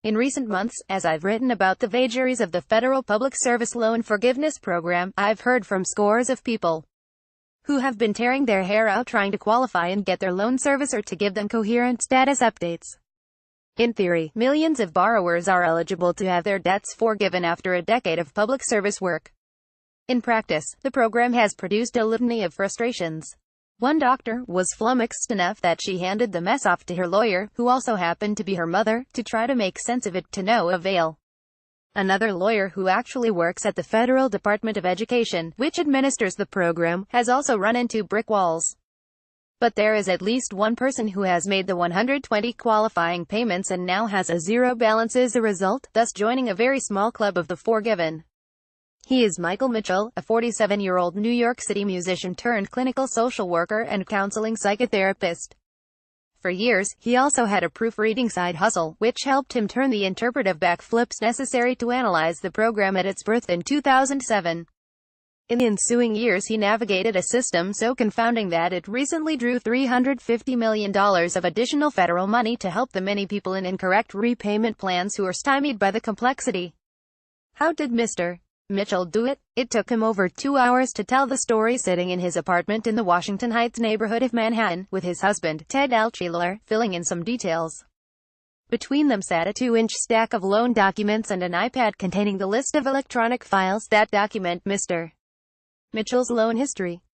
In recent months, as I've written about the vagaries of the Federal Public Service Loan Forgiveness Program, I've heard from scores of people who have been tearing their hair out trying to qualify and get their loan servicer to give them coherent status updates. In theory, millions of borrowers are eligible to have their debts forgiven after a decade of public service work. In practice, the program has produced a litany of frustrations. One doctor was flummoxed enough that she handed the mess off to her lawyer, who also happened to be her mother, to try to make sense of it, to no avail. Another lawyer, who actually works at the Federal Department of Education, which administers the program, has also run into brick walls. But there is at least one person who has made the 120 qualifying payments and now has a zero balance as a result, thus joining a very small club of the forgiven. He is Michael Mitchell, a 47-year-old New York City musician turned clinical social worker and counseling psychotherapist. For years, he also had a proofreading side hustle, which helped him turn the interpretive backflips necessary to analyze the program at its birth in 2007. In the ensuing years, he navigated a system so confounding that it recently drew $350 million of additional federal money to help the many people in incorrect repayment plans who are stymied by the complexity. How did Mr. Mitchell do it? It took him over 2 hours to tell the story sitting in his apartment in the Washington Heights neighborhood of Manhattan, with his husband, Ted Altschuler, filling in some details. Between them sat a 2-inch stack of loan documents and an iPad containing the list of electronic files that document Mr. Mitchell's loan history.